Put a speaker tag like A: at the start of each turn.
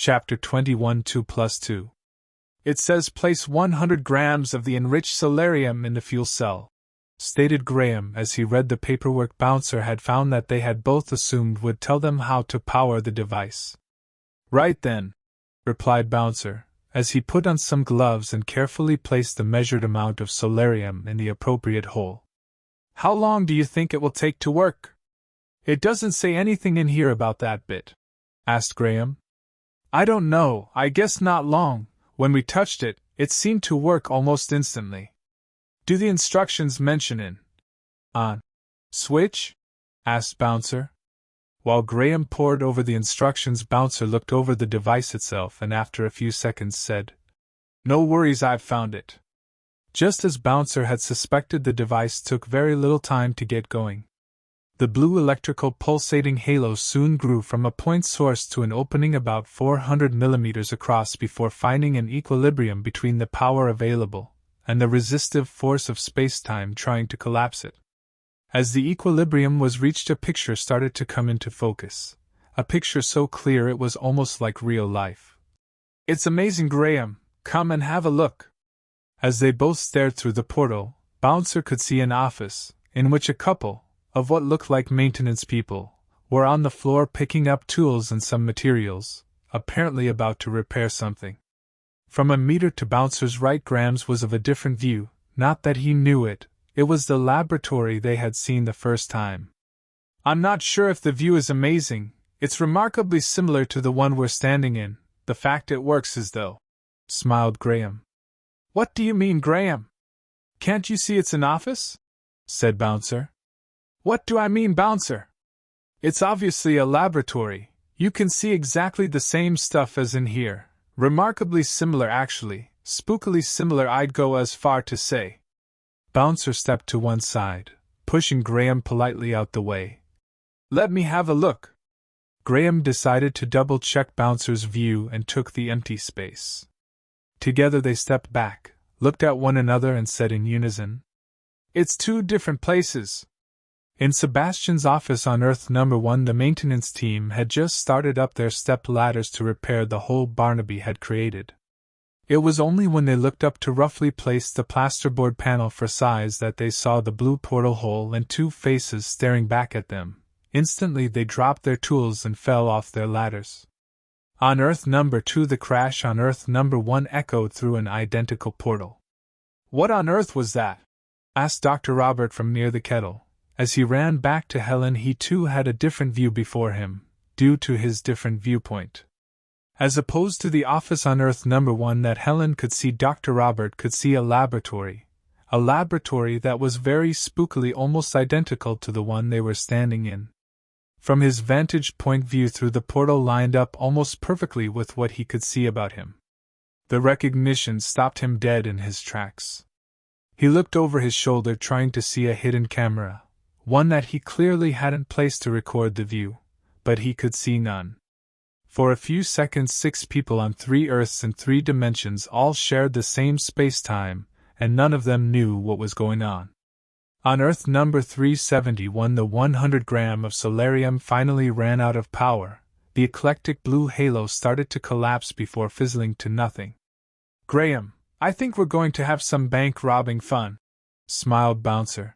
A: Chapter 21 2 plus 2. It says place 100 grams of the enriched solarium in the fuel cell, stated Graham as he read the paperwork Bouncer had found that they had both assumed would tell them how to power the device. Right then, replied Bouncer, as he put on some gloves and carefully placed the measured amount of solarium in the appropriate hole. How long do you think it will take to work? It doesn't say anything in here about that bit, asked Graham. I don't know, I guess not long. When we touched it, it seemed to work almost instantly. Do the instructions mention an on switch? Asked Bouncer. While Graham pored over the instructions, Bouncer looked over the device itself and after a few seconds said, No worries, I've found it. Just as Bouncer had suspected, the device took very little time to get going. The blue electrical pulsating halo soon grew from a point source to an opening about 400 millimeters across before finding an equilibrium between the power available and the resistive force of space-time trying to collapse it. As the equilibrium was reached, a picture started to come into focus, a picture so clear it was almost like real life. It's amazing, Graham, come and have a look. As they both stared through the portal, Bouncer could see an office, in which a couple of what looked like maintenance people were on the floor picking up tools and some materials, apparently about to repair something. From a meter to Bouncer's right, Graham's was of a different view, not that he knew it. It was the laboratory they had seen the first time. I'm not sure if the view is amazing, it's remarkably similar to the one we're standing in, the fact it works as though, smiled Graham. What do you mean, Graham? Can't you see it's an office? Said Bouncer. What do I mean, Bouncer? It's obviously a laboratory. You can see exactly the same stuff as in here. Remarkably similar, actually. Spookily similar, I'd go as far to say. Bouncer stepped to one side, pushing Graham politely out the way. Let me have a look. Graham decided to double-check Bouncer's view and took the empty space. Together they stepped back, looked at one another and said in unison, It's two different places. In Sebastian's office on Earth number 1, the maintenance team had just started up their step ladders to repair the hole Barnaby had created. It was only when they looked up to roughly place the plasterboard panel for size that they saw the blue portal hole and two faces staring back at them. Instantly they dropped their tools and fell off their ladders. On Earth number 2, the crash on Earth number 1 echoed through an identical portal. What on earth was that? Asked Dr. Robert from near the kettle. As he ran back to Helen, he too had a different view before him, due to his different viewpoint. As opposed to the office on Earth number 1 that Helen could see, Dr. Robert could see a laboratory that was very spookily almost identical to the one they were standing in. From his vantage point, view through the portal lined up almost perfectly with what he could see about him. The recognition stopped him dead in his tracks. He looked over his shoulder trying to see a hidden camera, one that he clearly hadn't placed to record the view, but he could see none. For a few seconds 6 people on 3 Earths in 3 dimensions all shared the same space-time, and none of them knew what was going on. On Earth number 371, the 100 gram of solarium finally ran out of power. The eclectic blue halo started to collapse before fizzling to nothing. Graham, I think we're going to have some bank robbing fun, smiled Bouncer.